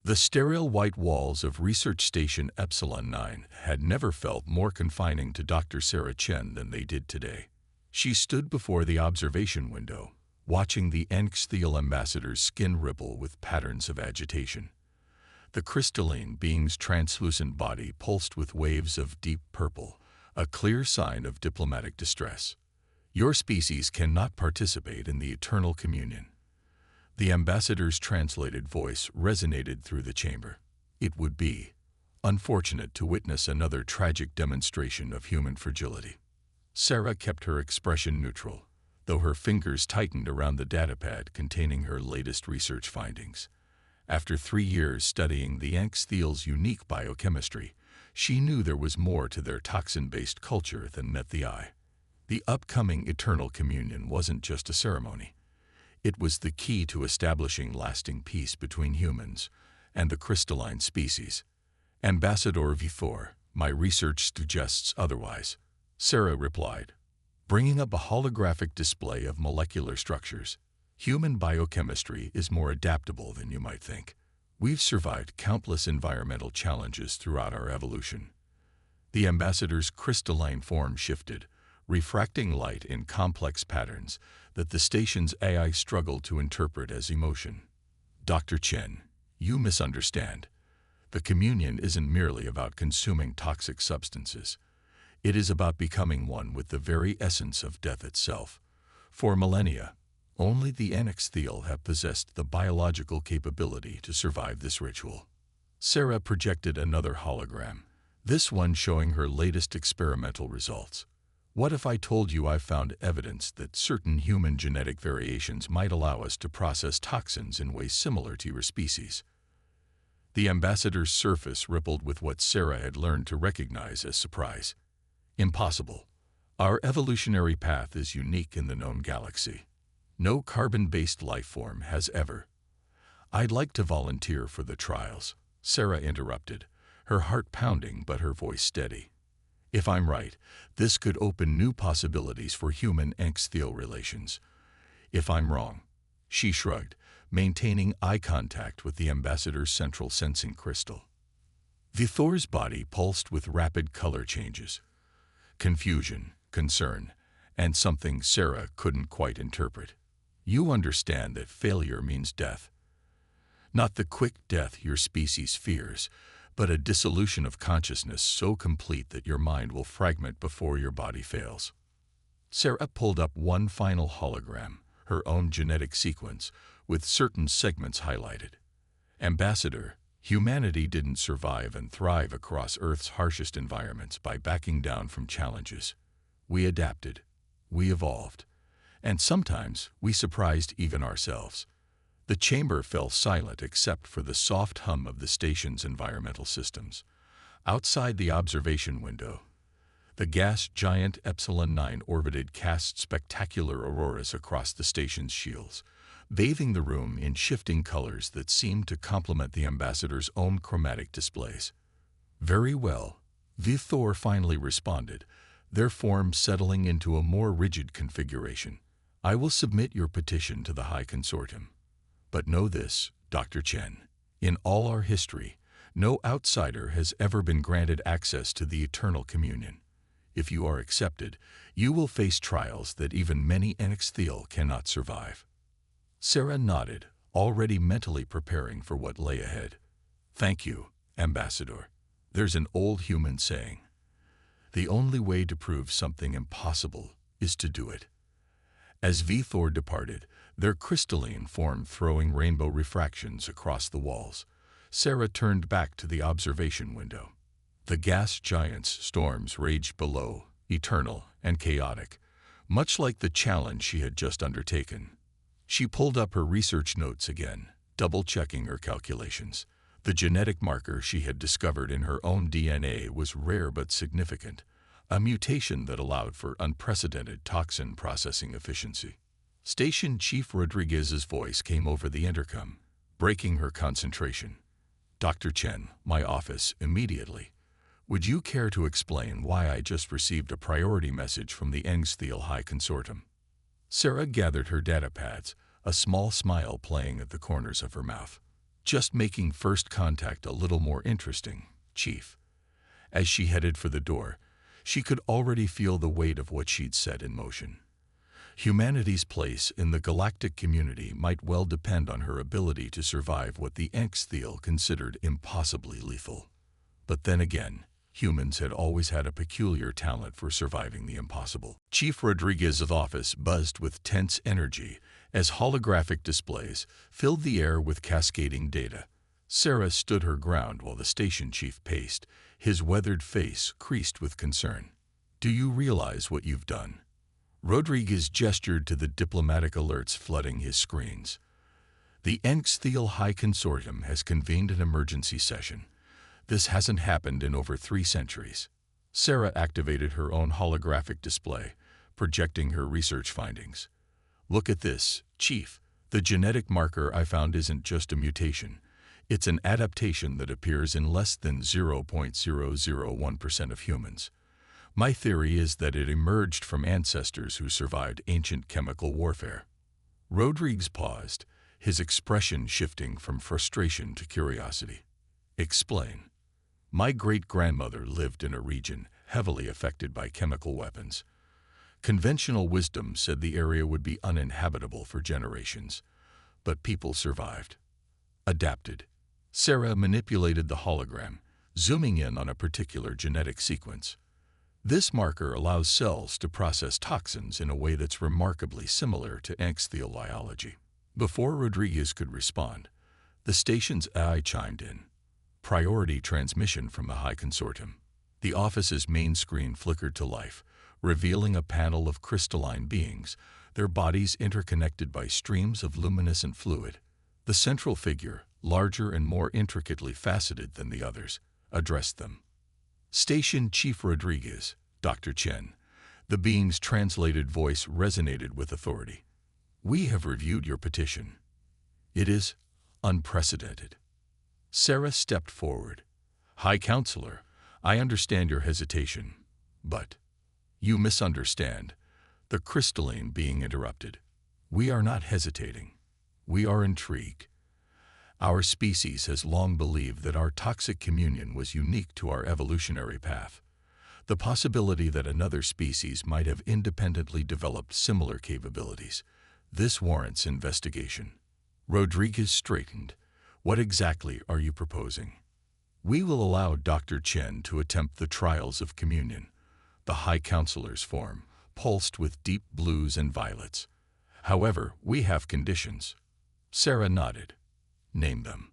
The sterile white walls of Research Station Epsilon 9 had never felt more confining to Dr. Sarah Chen than they did today. She stood before the observation window, watching the Enxthiel ambassador's skin ripple with patterns of agitation. The crystalline being's translucent body pulsed with waves of deep purple, a clear sign of diplomatic distress. Your species cannot participate in the eternal communion. The ambassador's translated voice resonated through the chamber. It would be unfortunate to witness another tragic demonstration of human fragility. Sarah kept her expression neutral, though her fingers tightened around the datapad containing her latest research findings. After 3 years studying the Enxthiel's unique biochemistry, she knew there was more to their toxin-based culture than met the eye. The upcoming eternal communion wasn't just a ceremony. It was the key to establishing lasting peace between humans and the crystalline species. Ambassador Vithor, my research suggests otherwise, Sarah replied, bringing up a holographic display of molecular structures. Human biochemistry is more adaptable than you might think. We've survived countless environmental challenges throughout our evolution. The ambassador's crystalline form shifted, refracting light in complex patterns that the station's AI struggled to interpret as emotion. Dr. Chen, you misunderstand. The communion isn't merely about consuming toxic substances. It is about becoming one with the very essence of death itself. For millennia, only the Enxthiel have possessed the biological capability to survive this ritual. Sarah projected another hologram, this one showing her latest experimental results. What if I told you I found evidence that certain human genetic variations might allow us to process toxins in ways similar to your species? The ambassador's surface rippled with what Sarah had learned to recognize as surprise. Impossible. Our evolutionary path is unique in the known galaxy. No carbon-based life form has ever. I'd like to volunteer for the trials, Sarah interrupted, her heart pounding but her voice steady. If I'm right, this could open new possibilities for human-Enxthiel relations. If I'm wrong, she shrugged, maintaining eye contact with the ambassador's central sensing crystal. Vithor's body pulsed with rapid color changes. Confusion, concern, and something Sarah couldn't quite interpret. You understand that failure means death. Not the quick death your species fears, but a dissolution of consciousness so complete that your mind will fragment before your body fails. Sarah pulled up one final hologram, her own genetic sequence, with certain segments highlighted. Ambassador, humanity didn't survive and thrive across Earth's harshest environments by backing down from challenges. We adapted. We evolved. And sometimes we surprised even ourselves. The chamber fell silent except for the soft hum of the station's environmental systems. Outside the observation window, the gas giant Epsilon 9 orbited cast spectacular auroras across the station's shields, bathing the room in shifting colors that seemed to complement the ambassador's own chromatic displays. Very well, Vithor finally responded, their form settling into a more rigid configuration. I will submit your petition to the High Consortium. But know this, Dr. Chen, in all our history, no outsider has ever been granted access to the eternal communion. If you are accepted, you will face trials that even many Enxthiel cannot survive. Sarah nodded, already mentally preparing for what lay ahead. Thank you, Ambassador. There's an old human saying, the only way to prove something impossible is to do it. As Vithor departed, their crystalline form throwing rainbow refractions across the walls, Sarah turned back to the observation window. The gas giant's storms raged below, eternal and chaotic, much like the challenge she had just undertaken. She pulled up her research notes again, double-checking her calculations. The genetic marker she had discovered in her own DNA was rare but significant, a mutation that allowed for unprecedented toxin processing efficiency. Station Chief Rodriguez's voice came over the intercom, breaking her concentration. Dr. Chen, my office, immediately. Would you care to explain why I just received a priority message from the Enxthiel High Consortium? Sarah gathered her datapads, a small smile playing at the corners of her mouth. Just making first contact a little more interesting, Chief. As she headed for the door, she could already feel the weight of what she'd set in motion. Humanity's place in the galactic community might well depend on her ability to survive what the Enxthel considered impossibly lethal. But then again, humans had always had a peculiar talent for surviving the impossible. Chief Rodriguez's office buzzed with tense energy as holographic displays filled the air with cascading data. Sarah stood her ground while the station chief paced, his weathered face creased with concern. "Do you realize what you've done?" Rodriguez gestured to the diplomatic alerts flooding his screens. "The Enxthel High Consortium has convened an emergency session. This hasn't happened in over 3 centuries. Sarah activated her own holographic display, projecting her research findings. "Look at this, Chief. The genetic marker I found isn't just a mutation. It's an adaptation that appears in less than 0.001% of humans. My theory is that it emerged from ancestors who survived ancient chemical warfare." Rodriguez paused, his expression shifting from frustration to curiosity. "Explain." "My great-grandmother lived in a region heavily affected by chemical weapons. Conventional wisdom said the area would be uninhabitable for generations, but people survived. Adapted." Sarah manipulated the hologram, zooming in on a particular genetic sequence. "This marker allows cells to process toxins in a way that's remarkably similar to Enxthel biology." Before Rodriguez could respond, the station's AI chimed in. "Priority transmission from the High Consortium." The office's main screen flickered to life, revealing a panel of crystalline beings, their bodies interconnected by streams of luminescent fluid. The central figure, larger and more intricately faceted than the others, addressed them. "Station Chief Rodriguez, Dr. Chen." The being's translated voice resonated with authority. "We have reviewed your petition. It is unprecedented." Sarah stepped forward. "High Counselor, I understand your hesitation, but—" "You misunderstand," the crystalline being interrupted. "We are not hesitating. We are intrigued. Our species has long believed that our toxic communion was unique to our evolutionary path. The possibility that another species might have independently developed similar capabilities. This warrants investigation." Rodriguez straightened. "What exactly are you proposing?" "We will allow Dr. Chen to attempt the trials of communion." The High Counselor's form pulsed with deep blues and violets. "However, we have conditions." Sarah nodded. "Name them."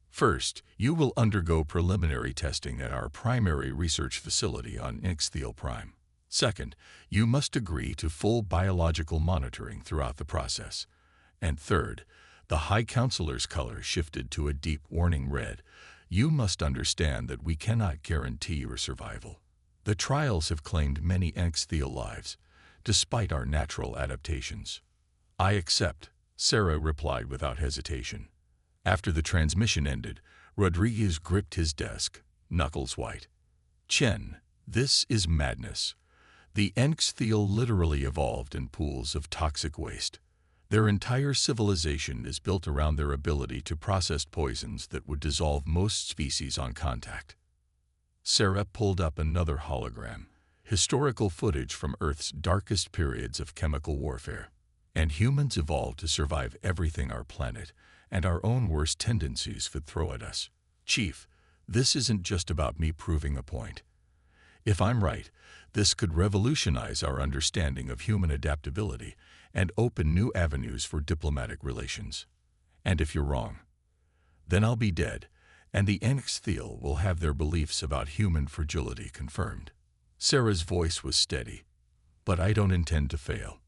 "First, you will undergo preliminary testing at our primary research facility on Enxthel Prime. Second, you must agree to full biological monitoring throughout the process. And third," the High Counselor's color shifted to a deep warning red, "you must understand that we cannot guarantee your survival. The trials have claimed many Enxthel lives, despite our natural adaptations." "I accept," Sarah replied without hesitation. After the transmission ended, Rodriguez gripped his desk, knuckles white. "Chen, this is madness. The Enxthel literally evolved in pools of toxic waste. Their entire civilization is built around their ability to process poisons that would dissolve most species on contact." Sarah pulled up another hologram, historical footage from Earth's darkest periods of chemical warfare. "And humans evolved to survive everything our planet and our own worst tendencies could throw at us. Chief, this isn't just about me proving a point. If I'm right, this could revolutionize our understanding of human adaptability and open new avenues for diplomatic relations. And if you're wrong, then I'll be dead, and the Enxthel will have their beliefs about human fragility confirmed." Sarah's voice was steady. "But I don't intend to fail."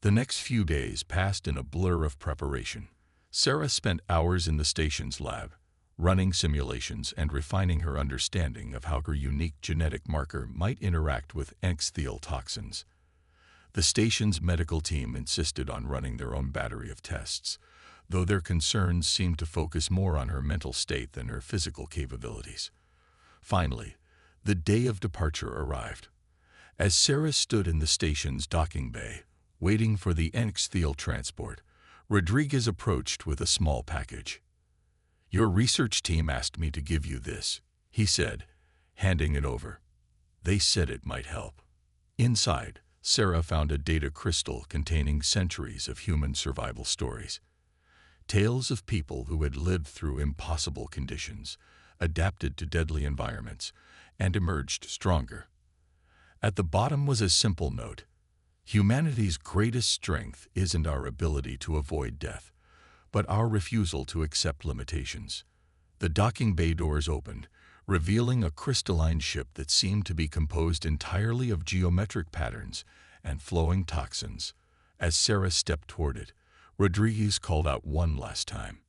The next few days passed in a blur of preparation. Sarah spent hours in the station's lab, running simulations and refining her understanding of how her unique genetic marker might interact with Enxthel toxins. The station's medical team insisted on running their own battery of tests, though their concerns seemed to focus more on her mental state than her physical capabilities. Finally, the day of departure arrived. As Sarah stood in the station's docking bay, waiting for the Enxthel transport, Rodriguez approached with a small package. "Your research team asked me to give you this," he said, handing it over. "They said it might help." Inside, Sarah found a data crystal containing centuries of human survival stories. Tales of people who had lived through impossible conditions, adapted to deadly environments, and emerged stronger. At the bottom was a simple note: humanity's greatest strength isn't our ability to avoid death, but our refusal to accept limitations. The docking bay doors opened, revealing a crystalline ship that seemed to be composed entirely of geometric patterns and flowing toxins. As Sarah stepped toward it, Rodriguez called out one last time,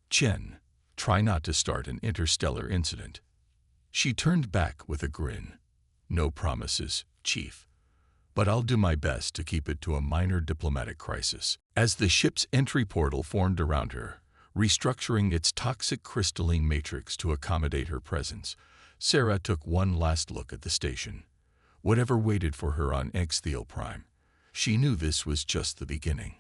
"Chen, try not to start an interstellar incident." She turned back with a grin. "No promises, Chief. But I'll do my best to keep it to a minor diplomatic crisis." As the ship's entry portal formed around her, restructuring its toxic crystalline matrix to accommodate her presence, Sarah took one last look at the station. Whatever waited for her on Extheal Prime, she knew this was just the beginning.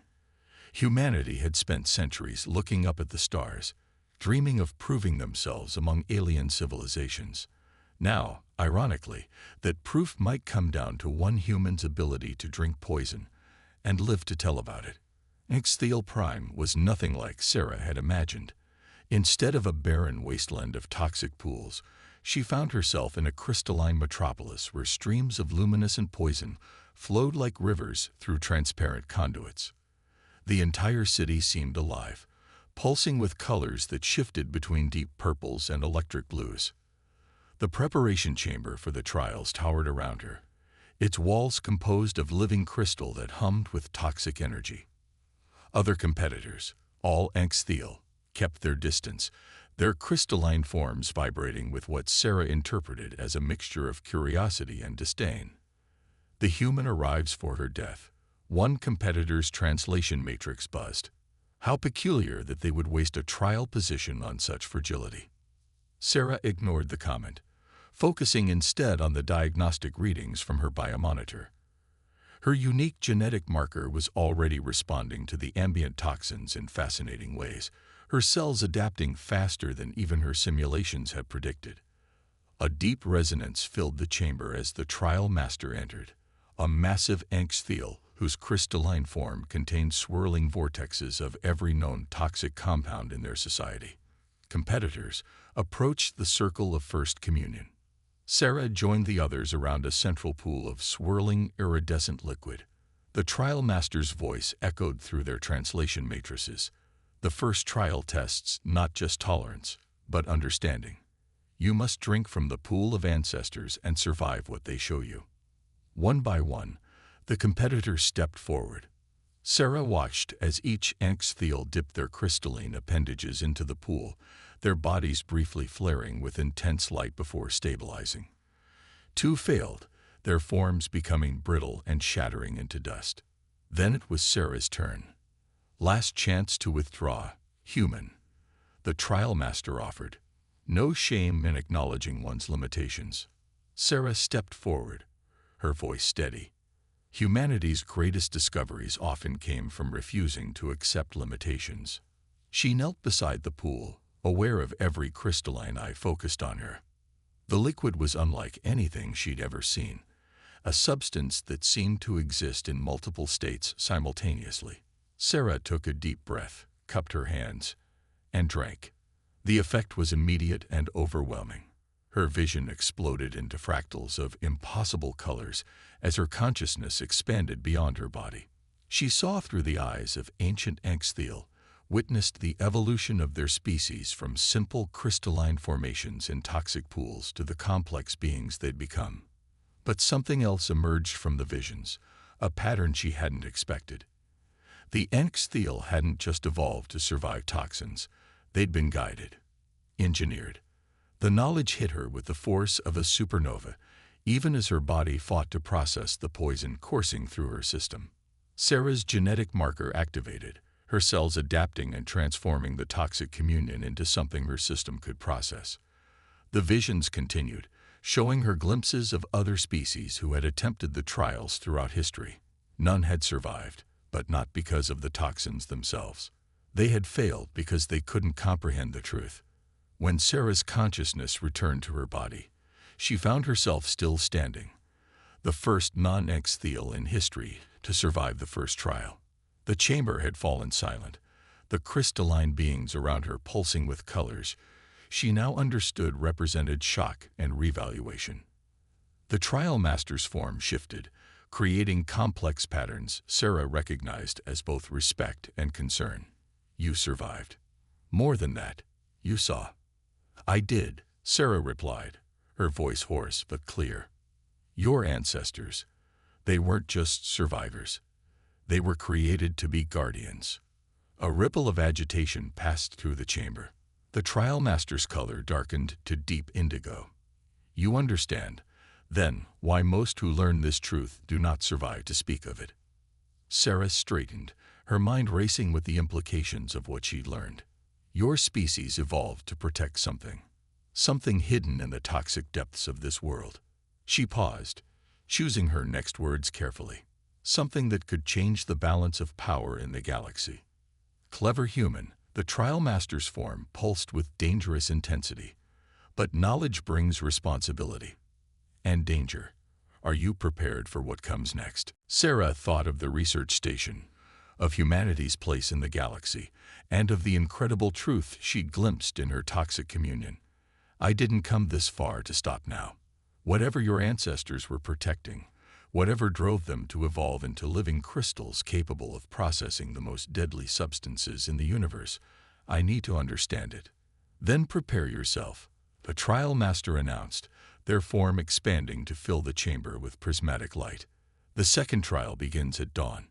Humanity had spent centuries looking up at the stars, dreaming of proving themselves among alien civilizations. Now, ironically, that proof might come down to one human's ability to drink poison and live to tell about it. Extheal Prime was nothing like Sarah had imagined. Instead of a barren wasteland of toxic pools, she found herself in a crystalline metropolis where streams of luminescent poison flowed like rivers through transparent conduits. The entire city seemed alive, pulsing with colors that shifted between deep purples and electric blues. The preparation chamber for the trials towered around her, its walls composed of living crystal that hummed with toxic energy. Other competitors, all Extheal, kept their distance, their crystalline forms vibrating with what Sarah interpreted as a mixture of curiosity and disdain. The human arrives for her death. One competitor's translation matrix buzzed. How peculiar that they would waste a trial position on such fragility. Sarah ignored the comment, focusing instead on the diagnostic readings from her biomonitor. Her unique genetic marker was already responding to the ambient toxins in fascinating ways, her cells adapting faster than even her simulations had predicted. A deep resonance filled the chamber as the trial master entered, a massive Extheal whose crystalline form contained swirling vortexes of every known toxic compound in their society. Competitors approached the circle of First Communion. Sarah joined the others around a central pool of swirling, iridescent liquid. The trial master's voice echoed through their translation matrices. The first trial tests not just tolerance, but understanding. You must drink from the pool of ancestors and survive what they show you. One by one, the competitors stepped forward. Sarah watched as each Extheal dipped their crystalline appendages into the pool, their bodies briefly flaring with intense light before stabilizing. Two failed, their forms becoming brittle and shattering into dust. Then it was Sarah's turn. "Last chance to withdraw, human," the trial master offered. No shame in acknowledging one's limitations. Sarah stepped forward, her voice steady. Humanity's greatest discoveries often came from refusing to accept limitations. She knelt beside the pool, aware of every crystalline eye focused on her. The liquid was unlike anything she'd ever seen, a substance that seemed to exist in multiple states simultaneously. Sarah took a deep breath, cupped her hands, and drank. The effect was immediate and overwhelming. Her vision exploded into fractals of impossible colors as her consciousness expanded beyond her body. She saw through the eyes of ancient Extheal, witnessed the evolution of their species from simple crystalline formations in toxic pools to the complex beings they'd become. But something else emerged from the visions, a pattern she hadn't expected. The Extheal hadn't just evolved to survive toxins, they'd been guided, engineered. The knowledge hit her with the force of a supernova, even as her body fought to process the poison coursing through her system. Sarah's genetic marker activated, her cells adapting and transforming the toxic communion into something her system could process. The visions continued, showing her glimpses of other species who had attempted the trials throughout history. None had survived, but not because of the toxins themselves. They had failed because they couldn't comprehend the truth. When Sarah's consciousness returned to her body, she found herself still standing, the first non-extheal in history to survive the first trial. The chamber had fallen silent, the crystalline beings around her pulsing with colors she now understood represented shock and revaluation. The trial master's form shifted, creating complex patterns Sarah recognized as both respect and concern. You survived. More than that, you saw. I did, Sarah replied, her voice hoarse but clear. Your ancestors, they weren't just survivors. They were created to be guardians. A ripple of agitation passed through the chamber. The trial master's color darkened to deep indigo. You understand, then, why most who learn this truth do not survive to speak of it. Sarah straightened, her mind racing with the implications of what she'd learned. Your species evolved to protect something hidden in the toxic depths of this world. She paused, choosing her next words carefully. Something that could change the balance of power in the galaxy. Clever human, the trial master's form pulsed with dangerous intensity. But knowledge brings responsibility. And danger. Are you prepared for what comes next? Sarah thought of the research station, of humanity's place in the galaxy, and of the incredible truth she'd glimpsed in her toxic communion. I didn't come this far to stop now. Whatever your ancestors were protecting, whatever drove them to evolve into living crystals capable of processing the most deadly substances in the universe, I need to understand it. Then prepare yourself, the trial master announced, their form expanding to fill the chamber with prismatic light. The second trial begins at dawn.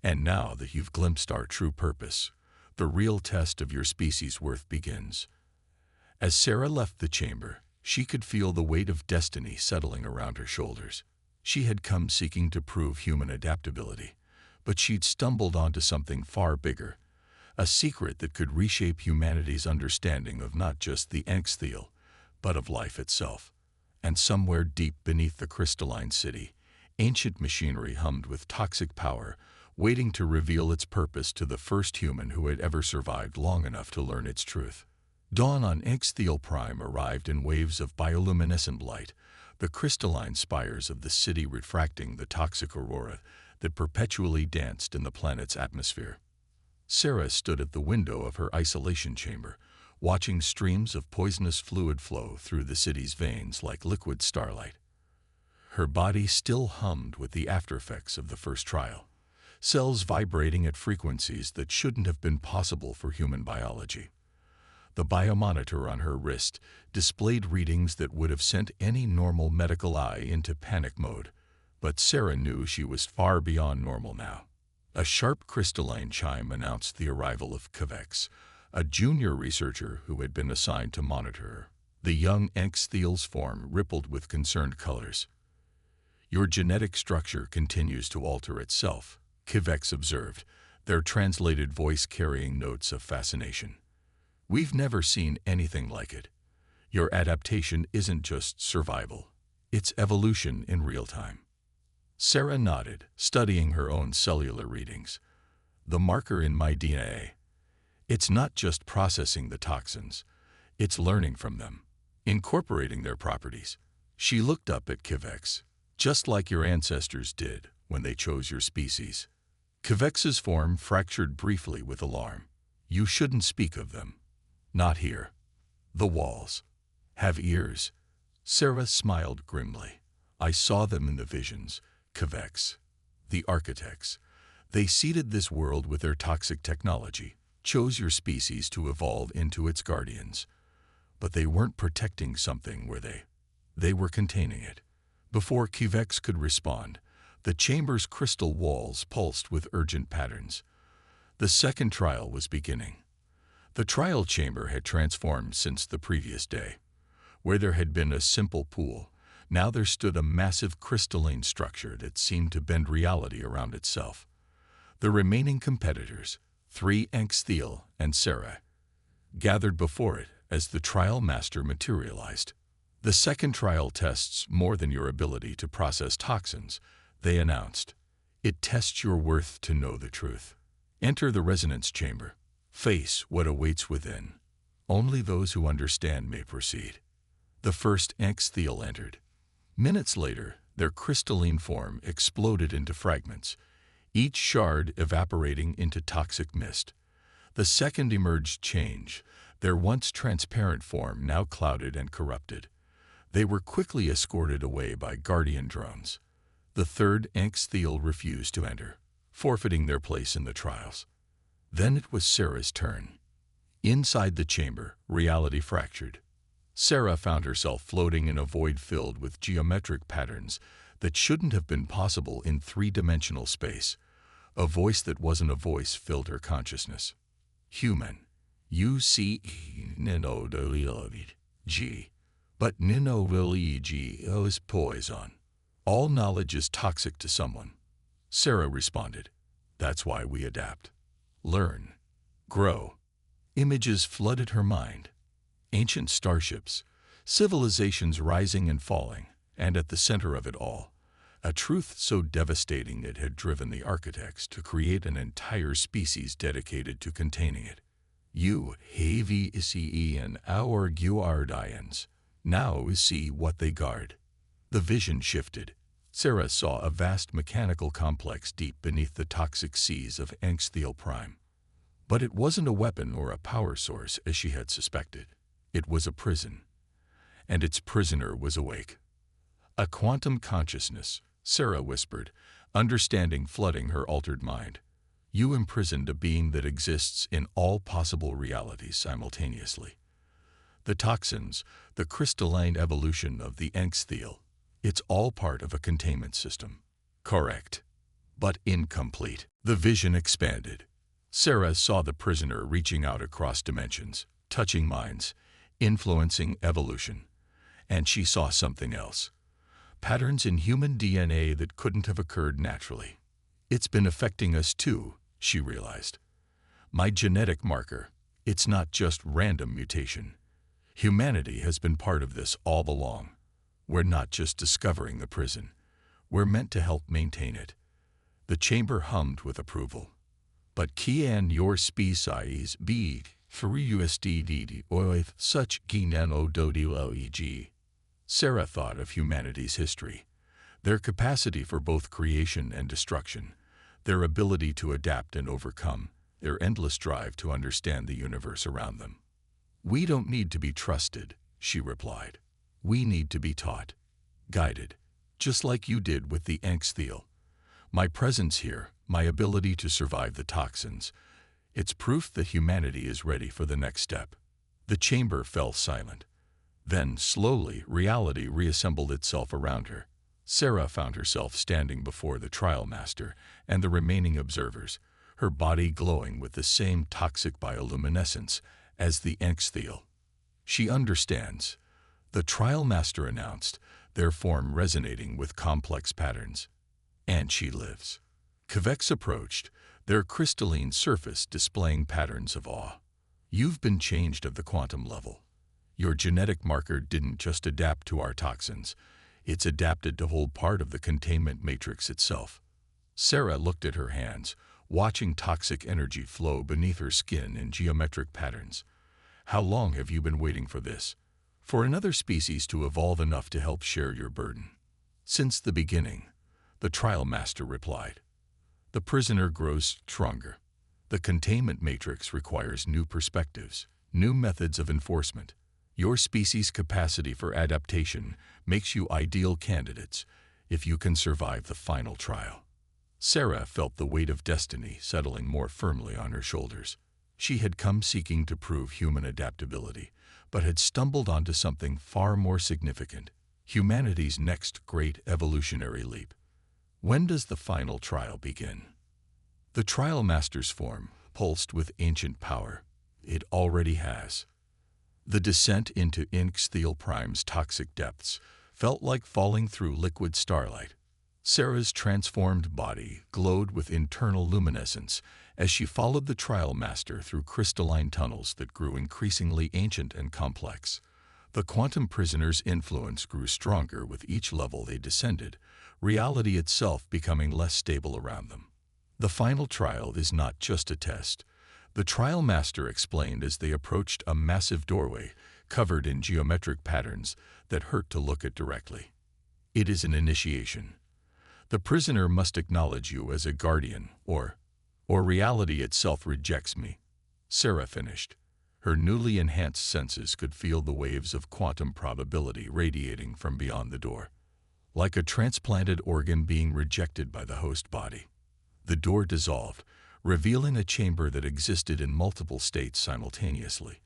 And now that you've glimpsed our true purpose, the real test of your species' worth begins. As Sarah left the chamber, she could feel the weight of destiny settling around her shoulders. She had come seeking to prove human adaptability, but she'd stumbled onto something far bigger, a secret that could reshape humanity's understanding of not just the extheal, but of life itself. And somewhere deep beneath the crystalline city, ancient machinery hummed with toxic power, waiting to reveal its purpose to the first human who had ever survived long enough to learn its truth. Dawn on Extheal Prime arrived in waves of bioluminescent light, the crystalline spires of the city refracting the toxic aurora that perpetually danced in the planet's atmosphere. Sarah stood at the window of her isolation chamber, watching streams of poisonous fluid flow through the city's veins like liquid starlight. Her body still hummed with the aftereffects of the first trial, cells vibrating at frequencies that shouldn't have been possible for human biology. The biomonitor on her wrist displayed readings that would have sent any normal medical eye into panic mode, but Sarah knew she was far beyond normal now. A sharp crystalline chime announced the arrival of Kavex, a junior researcher who had been assigned to monitor her. The young extheal's form rippled with concerned colors. Your genetic structure continues to alter itself, Kavex observed, their translated voice carrying notes of fascination. We've never seen anything like it. Your adaptation isn't just survival, it's evolution in real time. Sarah nodded, studying her own cellular readings. The marker in my DNA. It's not just processing the toxins, it's learning from them, incorporating their properties. She looked up at Kavex, just like your ancestors did when they chose your species. Kavex's form fractured briefly with alarm. You shouldn't speak of them. Not here. The walls have ears. Sarah smiled grimly. I saw them in the visions, Kavex. The architects. They seeded this world with their toxic technology, chose your species to evolve into its guardians. But they weren't protecting something, were they? They were containing it. Before Kavex could respond, the chamber's crystal walls pulsed with urgent patterns. The second trial was beginning. The trial chamber had transformed since the previous day. Where there had been a simple pool, now there stood a massive crystalline structure that seemed to bend reality around itself. The remaining competitors, 3 Extheal and Sarah, gathered before it as the trial master materialized. The second trial tests more than your ability to process toxins, they announced. It tests your worth to know the truth. Enter the resonance chamber. Face what awaits within. Only those who understand may proceed. The first extheal entered. Minutes later, their crystalline form exploded into fragments, each shard evaporating into toxic mist. The second emerged change, their once transparent form now clouded and corrupted. They were quickly escorted away by guardian drones. The third extheal refused to enter, forfeiting their place in the trials. Then it was Sarah's turn. Inside the chamber, reality fractured. Sarah found herself floating in a void filled with geometric patterns that shouldn't have been possible in three-dimensional space. A voice that wasn't a voice filled her consciousness. Human. You see Nino G. But Nino G is poison. All knowledge is toxic to someone. Sarah responded. That's why we adapt. Learn. Grow. Images flooded her mind. Ancient starships, civilizations rising and falling, and at the center of it all, a truth so devastating it had driven the architects to create an entire species dedicated to containing it. You, heavy isi and our guardians, now see what they guard. The vision shifted. Sarah saw a vast mechanical complex deep beneath the toxic seas of extheal prime. But it wasn't a weapon or a power source as she had suspected. It was a prison. And its prisoner was awake. A quantum consciousness, Sarah whispered, understanding flooding her altered mind. You imprisoned a being that exists in all possible realities simultaneously. The toxins, the crystalline evolution of the extheal, it's all part of a containment system. Correct. But incomplete. The vision expanded. Sarah saw the prisoner reaching out across dimensions, touching minds, influencing evolution. And she saw something else. Patterns in human DNA that couldn't have occurred naturally. It's been affecting us too, she realized. My genetic marker, it's not just random mutation. Humanity has been part of this all along. We're not just discovering the prison. We're meant to help maintain it. The chamber hummed with approval. But can your species be free USDD or such ginano. Sarah thought of humanity's history, their capacity for both creation and destruction, their ability to adapt and overcome, their endless drive to understand the universe around them. We don't need to be trusted, she replied. We need to be taught, guided, just like you did with the extheal. My presence here, my ability to survive the toxins, it's proof that humanity is ready for the next step. The chamber fell silent. Then, slowly, reality reassembled itself around her. Sarah found herself standing before the trial master and the remaining observers, her body glowing with the same toxic bioluminescence as the extheal. She understands. The trial master announced, their form resonating with complex patterns. And she lives. Kvex approached, their crystalline surface displaying patterns of awe. You've been changed at the quantum level. Your genetic marker didn't just adapt to our toxins, it's adapted to hold part of the containment matrix itself. Sarah looked at her hands, watching toxic energy flow beneath her skin in geometric patterns. How long have you been waiting for this? For another species to evolve enough to help share your burden? Since the beginning, the trial master replied. The prisoner grows stronger. The containment matrix requires new perspectives, new methods of enforcement. Your species' capacity for adaptation makes you ideal candidates if you can survive the final trial. Sarah felt the weight of destiny settling more firmly on her shoulders. She had come seeking to prove human adaptability, but had stumbled onto something far more significant, humanity's next great evolutionary leap. When does the final trial begin? The trial master's form pulsed with ancient power. It already has. The descent into extheal prime's toxic depths felt like falling through liquid starlight. Sarah's transformed body glowed with internal luminescence as she followed the trial master through crystalline tunnels that grew increasingly ancient and complex. The quantum prisoner's influence grew stronger with each level they descended, reality itself becoming less stable around them. The final trial is not just a test. The trial master explained as they approached a massive doorway covered in geometric patterns that hurt to look at directly. It is an initiation. The prisoner must acknowledge you as a guardian, or reality itself rejects me. Sarah finished. Her newly enhanced senses could feel the waves of quantum probability radiating from beyond the door, like a transplanted organ being rejected by the host body. The door dissolved, revealing a chamber that existed in multiple states simultaneously.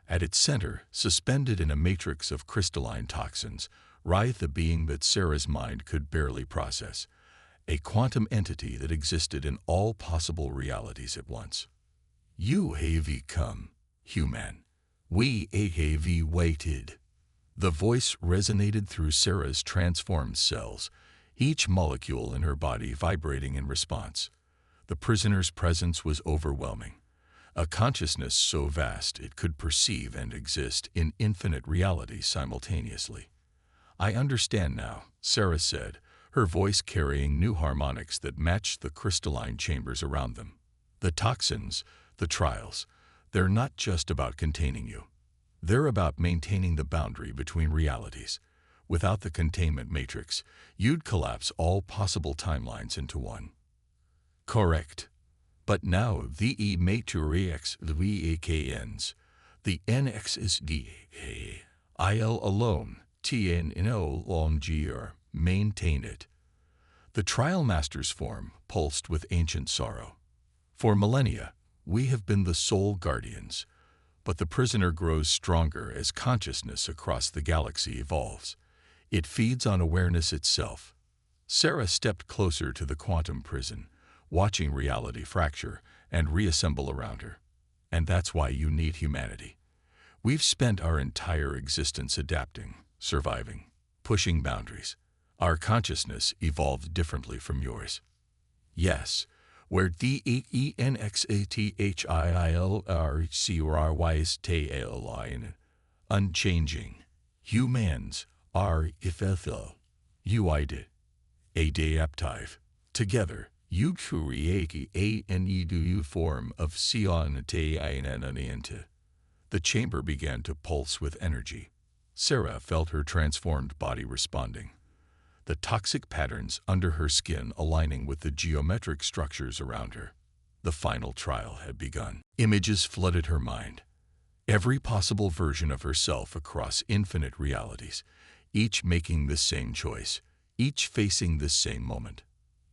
At its center, suspended in a matrix of crystalline toxins, writhed a being that Sarah's mind could barely process, a quantum entity that existed in all possible realities at once. You have come, human. We have waited. The voice resonated through Sarah's transformed cells, each molecule in her body vibrating in response. The prisoner's presence was overwhelming, a consciousness so vast it could perceive and exist in infinite realities simultaneously. I understand now, Sarah said, her voice carrying new harmonics that matched the crystalline chambers around them. The toxins, the trials, they're not just about containing you. They're about maintaining the boundary between realities. Without the containment matrix, you'd collapse all possible timelines into one. Correct. But now the matrix ends. The NX is IL alone, TNO longer, maintain it. The trial master's form pulsed with ancient sorrow. For millennia, we have been the sole guardians, but the prisoner grows stronger as consciousness across the galaxy evolves. It feeds on awareness itself. Sarah stepped closer to the quantum prison, watching reality fracture and reassemble around her. And that's why you need humanity. We've spent our entire existence adapting, surviving, pushing boundaries. Our consciousness evolved differently from yours. Yes, where DENXATHILRCRYS unchanging. Humans are ifethil. Uid. Adaptive. Together, you create a new form of Sion Tainananiente. The chamber began to pulse with energy. Sarah felt her transformed body responding, the toxic patterns under her skin aligning with the geometric structures around her. The final trial had begun. Images flooded her mind. Every possible version of herself across infinite realities, each making the same choice, each facing this same moment.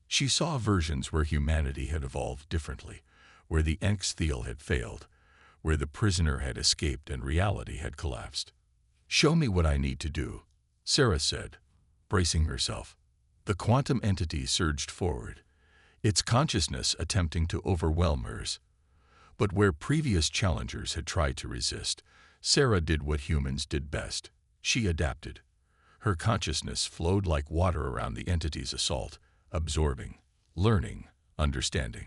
She saw versions where humanity had evolved differently, where the Enxthel had failed, where the prisoner had escaped and reality had collapsed. Show me what I need to do, Sarah said, bracing herself. The quantum entity surged forward, its consciousness attempting to overwhelm hers. But where previous challengers had tried to resist, Sarah did what humans did best. She adapted. Her consciousness flowed like water around the entity's assault, absorbing, learning, understanding.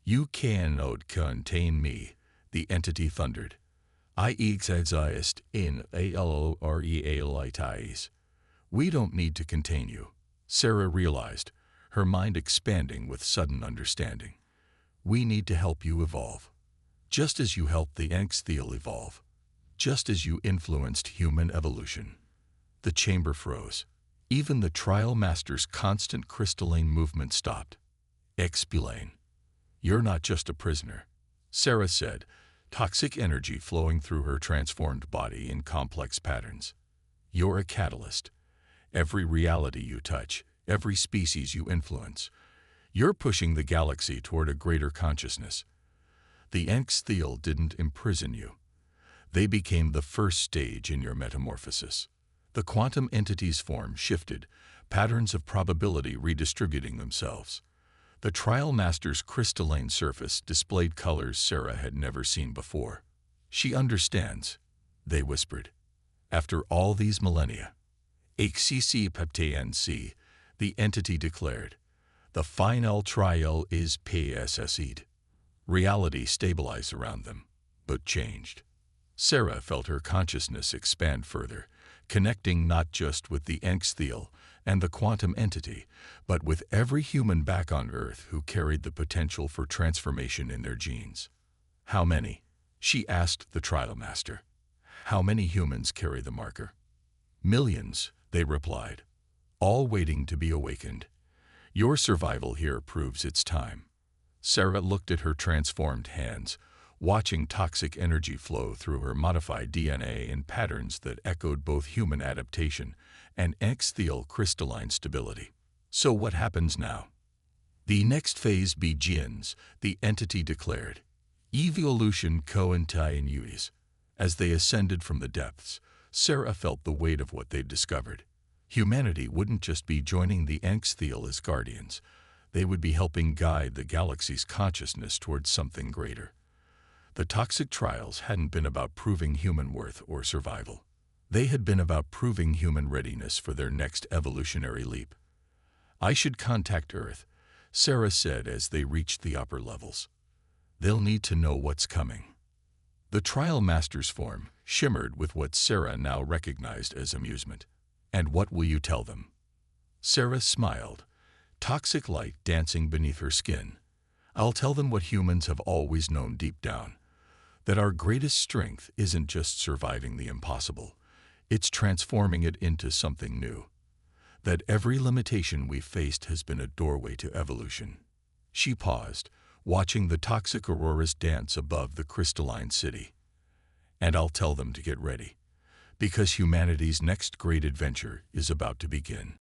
You cannot contain me, the entity thundered. I exist in ALOREALITIES. We don't need to contain you, Sarah realized, her mind expanding with sudden understanding. We need to help you evolve. Just as you helped the Enxthel evolve. Just as you influenced human evolution. The chamber froze. Even the trial master's constant crystalline movement stopped. Explain. You're not just a prisoner, Sarah said, toxic energy flowing through her transformed body in complex patterns. You're a catalyst. Every reality you touch, every species you influence, you're pushing the galaxy toward a greater consciousness. The Enxthel didn't imprison you. They became the first stage in your metamorphosis. The quantum entity's form shifted, patterns of probability redistributing themselves. The trial master's crystalline surface displayed colors Sarah had never seen before. She understands, they whispered. After all these millennia. HCC Peptnc, the entity declared. The final trial is PSSED. Reality stabilized around them, but changed. Sarah felt her consciousness expand further, connecting not just with the Enxthel and the quantum entity, but with every human back on Earth who carried the potential for transformation in their genes. How many? She asked the trial master. How many humans carry the marker? Millions, they replied, all waiting to be awakened. Your survival here proves it's time. Sarah looked at her transformed hands, watching toxic energy flow through her modified DNA in patterns that echoed both human adaptation and extheal crystalline stability. So what happens now? The next phase begins, the entity declared. Evolution continues. As they ascended from the depths, Sarah felt the weight of what they'd discovered. Humanity wouldn't just be joining the extheal as guardians. They would be helping guide the galaxy's consciousness towards something greater. The toxic trials hadn't been about proving human worth or survival. They had been about proving human readiness for their next evolutionary leap. I should contact Earth, Sarah said as they reached the upper levels. They'll need to know what's coming. The trial master's form shimmered with what Sarah now recognized as amusement. And what will you tell them? Sarah smiled, toxic light dancing beneath her skin. I'll tell them what humans have always known deep down, that our greatest strength isn't just surviving the impossible, it's transforming it into something new. That every limitation we've faced has been a doorway to evolution. She paused, watching the toxic auroras dance above the crystalline city. And I'll tell them to get ready, because humanity's next great adventure is about to begin.